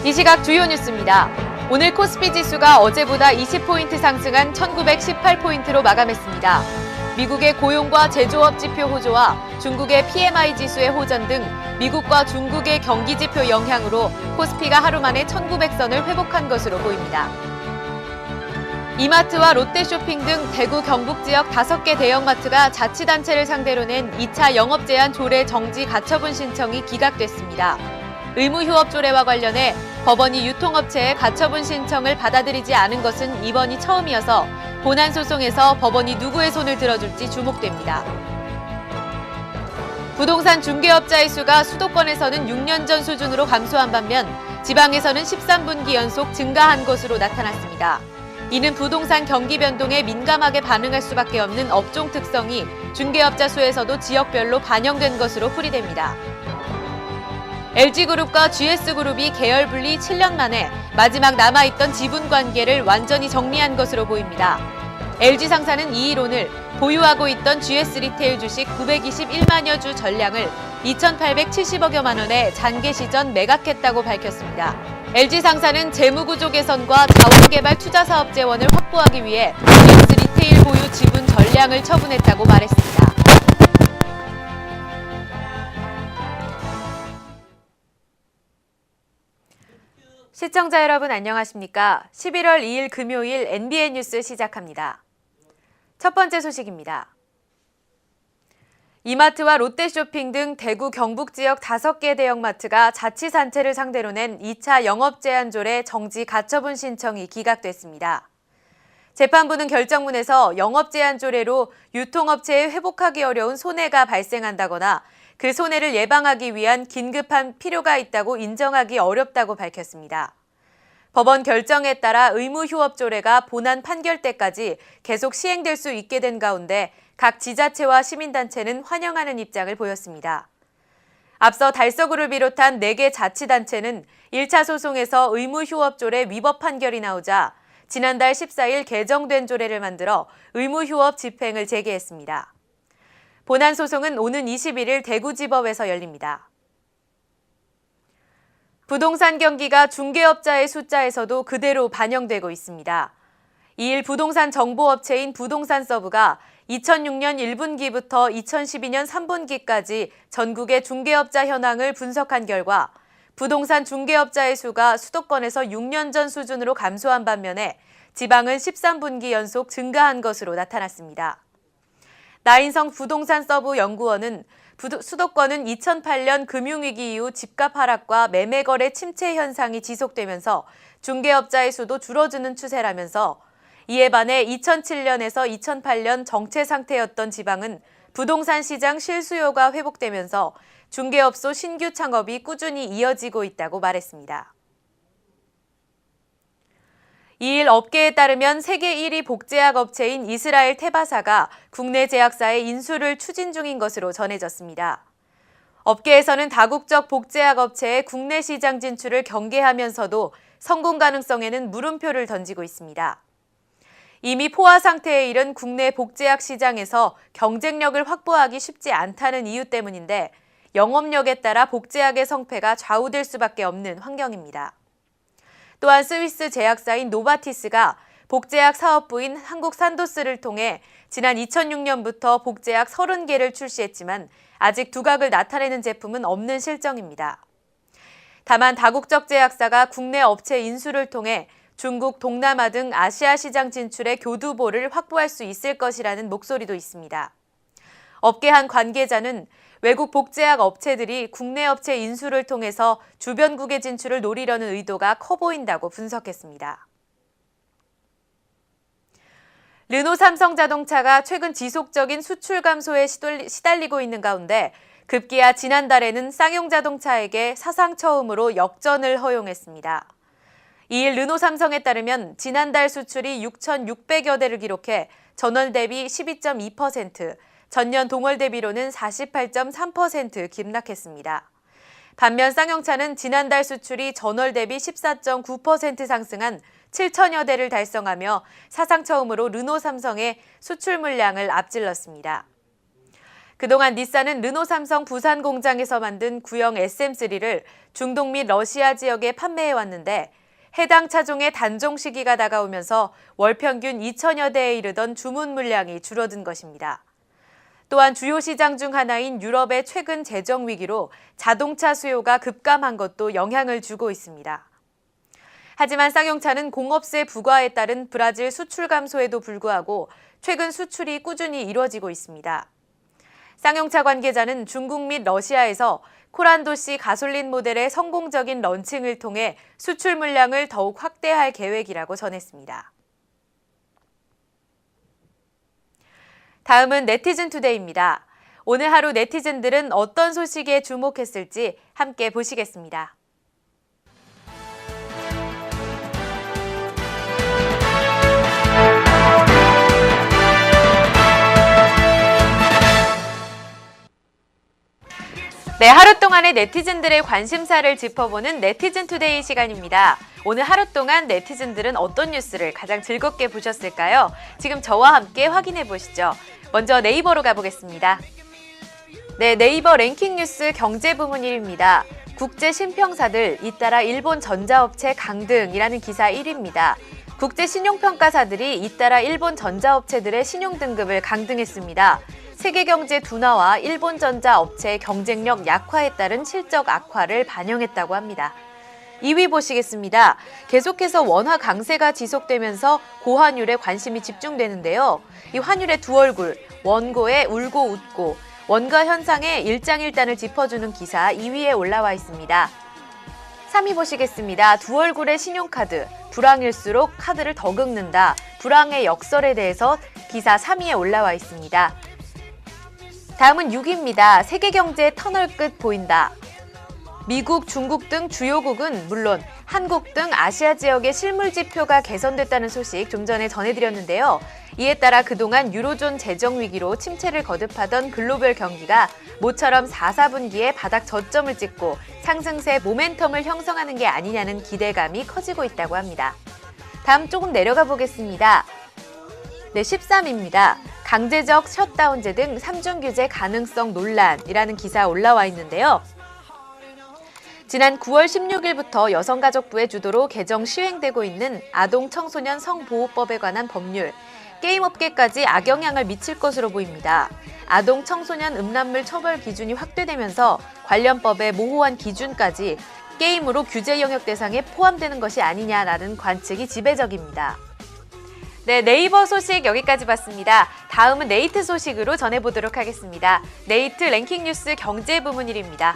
이 시각 주요 뉴스입니다. 오늘 코스피 지수가 어제보다 20포인트 상승한 1918포인트로 마감했습니다. 미국의 고용과 제조업 지표 호조와 중국의 PMI 지수의 호전 등 미국과 중국의 경기 지표 영향으로 코스피가 하루 만에 1900선을 회복한 것으로 보입니다. 이마트와 롯데쇼핑 등 대구 경북 지역 5개 대형마트가 자치단체를 상대로 낸 2차 영업제한 조례 정지 가처분 신청이 기각됐습니다. 의무휴업 조례와 관련해 법원이 유통업체의 가처분 신청을 받아들이지 않은 것은 이번이 처음이어서 본안 소송에서 법원이 누구의 손을 들어줄지 주목됩니다. 부동산 중개업자의 수가 수도권에서는 6년 전 수준으로 감소한 반면 지방에서는 13분기 연속 증가한 것으로 나타났습니다. 이는 부동산 경기 변동에 민감하게 반응할 수밖에 없는 업종 특성이 중개업자 수에서도 지역별로 반영된 것으로 풀이됩니다. LG그룹과 GS그룹이 계열 분리 7년 만에 마지막 남아있던 지분 관계를 완전히 정리한 것으로 보입니다. LG상사는 2일 오늘 보유하고 있던 GS리테일 주식 921만여 주 전량을 2,870억여만 원에 잔개 시전 매각했다고 밝혔습니다. LG상사는 재무구조 개선과 자원개발 투자사업 재원을 확보하기 위해 GS리테일 보유 지분 전량을 처분했다고 말했습니다. 시청자 여러분 안녕하십니까? 11월 2일 금요일 NBN 뉴스 시작합니다. 첫 번째 소식입니다. 이마트와 롯데쇼핑 등 대구 경북 지역 5개 대형마트가 자치단체를 상대로 낸 2차 영업제한조례 정지 가처분 신청이 기각됐습니다. 재판부는 결정문에서 영업제한조례로 유통업체에 회복하기 어려운 손해가 발생한다거나 그 손해를 예방하기 위한 긴급한 필요가 있다고 인정하기 어렵다고 밝혔습니다. 법원 결정에 따라 의무휴업조례가 본안 판결 때까지 계속 시행될 수 있게 된 가운데 각 지자체와 시민단체는 환영하는 입장을 보였습니다. 앞서 달서구를 비롯한 4개 자치단체는 1차 소송에서 의무휴업조례 위법 판결이 나오자 지난달 14일 개정된 조례를 만들어 의무휴업 집행을 제기했습니다. 본안 소송은 오는 21일 대구지법에서 열립니다. 부동산 경기가 중개업자의 숫자에서도 그대로 반영되고 있습니다. 2일 부동산 정보업체인 부동산서브가 2006년 1분기부터 2012년 3분기까지 전국의 중개업자 현황을 분석한 결과 부동산 중개업자의 수가 수도권에서 6년 전 수준으로 감소한 반면에 지방은 13분기 연속 증가한 것으로 나타났습니다. 나인성 부동산 서브 연구원은 수도권은 2008년 금융위기 이후 집값 하락과 매매거래 침체 현상이 지속되면서 중개업자의 수도 줄어드는 추세라면서 이에 반해 2007년에서 2008년 정체 상태였던 지방은 부동산 시장 실수요가 회복되면서 중개업소 신규 창업이 꾸준히 이어지고 있다고 말했습니다. 2일 업계에 따르면 세계 1위 복제약 업체인 이스라엘 테바사가 국내 제약사의 인수를 추진 중인 것으로 전해졌습니다. 업계에서는 다국적 복제약 업체의 국내 시장 진출을 경계하면서도 성공 가능성에는 물음표를 던지고 있습니다. 이미 포화 상태에 이른 국내 복제약 시장에서 경쟁력을 확보하기 쉽지 않다는 이유 때문인데 영업력에 따라 복제약의 성패가 좌우될 수밖에 없는 환경입니다. 또한 스위스 제약사인 노바티스가 복제약 사업부인 한국 산도스를 통해 지난 2006년부터 복제약 30개를 출시했지만 아직 두각을 나타내는 제품은 없는 실정입니다. 다만 다국적 제약사가 국내 업체 인수를 통해 중국, 동남아 등 아시아 시장 진출의 교두보를 확보할 수 있을 것이라는 목소리도 있습니다. 업계 한 관계자는 외국 복제약 업체들이 국내 업체 인수를 통해서 주변국의 진출을 노리려는 의도가 커 보인다고 분석했습니다. 르노 삼성자동차가 최근 지속적인 수출 감소에 시달리고 있는 가운데 급기야 지난달에는 쌍용 자동차에게 사상 처음으로 역전을 허용했습니다. 이일 르노 삼성에 따르면 지난달 수출이 6,600여 대를 기록해 전월 대비 12.2%, 전년 동월 대비로는 48.3% 급락했습니다. 반면 쌍용차는 지난달 수출이 전월 대비 14.9% 상승한 7천여 대를 달성하며 사상 처음으로 르노 삼성의 수출 물량을 앞질렀습니다. 그동안 닛산은 르노 삼성 부산 공장에서 만든 구형 SM3를 중동 및 러시아 지역에 판매해왔는데 해당 차종의 단종 시기가 다가오면서 월 평균 2천여 대에 이르던 주문 물량이 줄어든 것입니다. 또한 주요 시장 중 하나인 유럽의 최근 재정 위기로 자동차 수요가 급감한 것도 영향을 주고 있습니다. 하지만 쌍용차는 공업세 부과에 따른 브라질 수출 감소에도 불구하고 최근 수출이 꾸준히 이뤄지고 있습니다. 쌍용차 관계자는 중국 및 러시아에서 코란도시 가솔린 모델의 성공적인 런칭을 통해 수출 물량을 더욱 확대할 계획이라고 전했습니다. 다음은 네티즌 투데이입니다. 오늘 하루 네티즌들은 어떤 소식에 주목했을지 함께 보시겠습니다. 네, 하루 동안의 네티즌들의 관심사를 짚어보는 네티즌 투데이 시간입니다. 오늘 하루 동안 네티즌들은 어떤 뉴스를 가장 즐겁게 보셨을까요? 지금 저와 함께 확인해 보시죠. 먼저 네이버로 가보겠습니다. 네, 네이버 랭킹 뉴스 경제 부문 1위입니다. 국제 신평사들 잇따라 일본 전자업체 강등이라는 기사 1위입니다. 국제 신용평가사들이 잇따라 일본 전자업체들의 신용등급을 강등했습니다. 세계경제 둔화와 일본전자업체의 경쟁력 약화에 따른 실적 악화를 반영했다고 합니다. 2위 보시겠습니다. 계속해서 원화 강세가 지속되면서 고환율에 관심이 집중되는데요. 이 환율의 두 얼굴, 원고에 울고 웃고, 원가 현상의 일장일단을 짚어주는 기사 2위에 올라와 있습니다. 3위 보시겠습니다. 두 얼굴의 신용카드, 불황일수록 카드를 더 긁는다. 불황의 역설에 대해서 기사 3위에 올라와 있습니다. 다음은 6위입니다. 세계경제 터널 끝 보인다. 미국, 중국 등 주요국은 물론 한국 등 아시아 지역의 실물 지표가 개선됐다는 소식 좀 전에 전해드렸는데요. 이에 따라 그동안 유로존 재정 위기로 침체를 거듭하던 글로벌 경기가 모처럼 4, 4분기에 바닥 저점을 찍고 상승세 모멘텀을 형성하는 게 아니냐는 기대감이 커지고 있다고 합니다. 다음 조금 내려가 보겠습니다. 네, 13위입니다. 강제적 셧다운제 등 3중 규제 가능성 논란이라는 기사 올라와 있는데요. 지난 9월 16일부터 여성가족부의 주도로 개정 시행되고 있는 아동 청소년 성보호법에 관한 법률, 게임업계까지 악영향을 미칠 것으로 보입니다. 아동 청소년 음란물 처벌 기준이 확대되면서 관련 법의 모호한 기준까지 게임으로 규제 영역 대상에 포함되는 것이 아니냐라는 관측이 지배적입니다. 네, 네이버 소식 여기까지 봤습니다. 다음은 네이트 소식으로 전해보도록 하겠습니다. 네이트 랭킹 뉴스 경제 부문 1위입니다.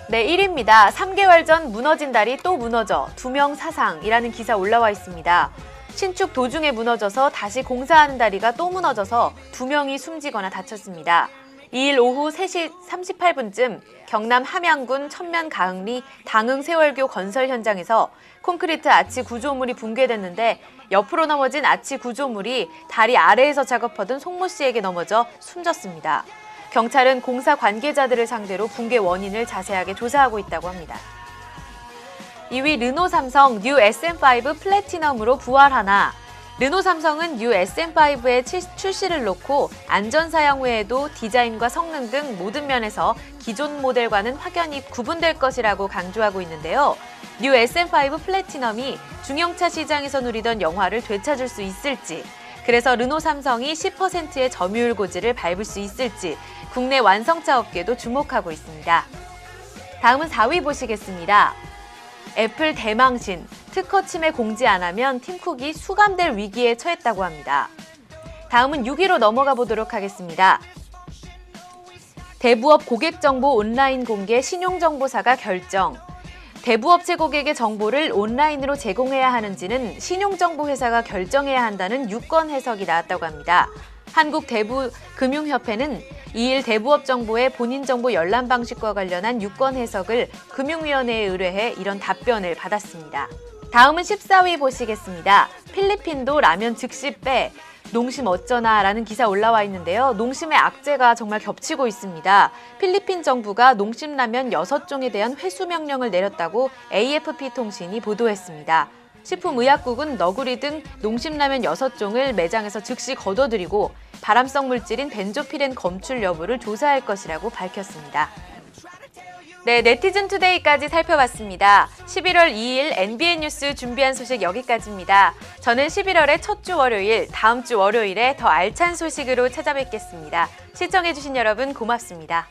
네, 1위입니다. 3개월 전 무너진 다리 또 무너져 2명 사상이라는 기사 올라와 있습니다. 신축 도중에 무너져서 다시 공사하는 다리가 또 무너져서 2명이 숨지거나 다쳤습니다. 2일 오후 3시 38분쯤 경남 함양군 천면 가흥리 당흥 세월교 건설 현장에서 콘크리트 아치 구조물이 붕괴됐는데 옆으로 넘어진 아치 구조물이 다리 아래에서 작업하던 송모 씨에게 넘어져 숨졌습니다. 경찰은 공사 관계자들을 상대로 붕괴 원인을 자세하게 조사하고 있다고 합니다. 2위 르노 삼성 뉴 SM5 플래티넘으로 부활하나. 르노 삼성은 뉴 SM5의 출시를 놓고 안전 사양 외에도 디자인과 성능 등 모든 면에서 기존 모델과는 확연히 구분될 것이라고 강조하고 있는데요. 뉴 SM5 플래티넘이 중형차 시장에서 누리던 영화를 되찾을 수 있을지, 그래서 르노 삼성이 10%의 점유율 고지를 밟을 수 있을지 국내 완성차 업계도 주목하고 있습니다. 다음은 4위 보시겠습니다. 애플 대망신, 특허 침해 공지 안 하면 팀쿡이 수감될 위기에 처했다고 합니다. 다음은 6위로 넘어가 보도록 하겠습니다. 대부업 고객 정보 온라인 공개 신용정보사가 결정. 대부업체 고객의 정보를 온라인으로 제공해야 하는지는 신용정보회사가 결정해야 한다는 유권 해석이 나왔다고 합니다. 한국대부금융협회는 2일 대부업 정보의 본인 정보 열람 방식과 관련한 유권 해석을 금융위원회에 의뢰해 이런 답변을 받았습니다. 다음은 14위 보시겠습니다. 필리핀도 라면 즉시 빼. 농심 어쩌나 라는 기사 올라와 있는데요. 농심의 악재가 정말 겹치고 있습니다. 필리핀 정부가 농심 라면 6종에 대한 회수 명령을 내렸다고 AFP 통신이 보도했습니다. 식품의약국은 너구리 등 농심라면 6종을 매장에서 즉시 거둬들이고 발암성 물질인 벤조피렌 검출 여부를 조사할 것이라고 밝혔습니다. 네, 네티즌 투데이까지 살펴봤습니다. 11월 2일 NBN 뉴스 준비한 소식 여기까지입니다. 저는 11월의 첫 주 월요일, 다음 주 월요일에 더 알찬 소식으로 찾아뵙겠습니다. 시청해주신 여러분 고맙습니다.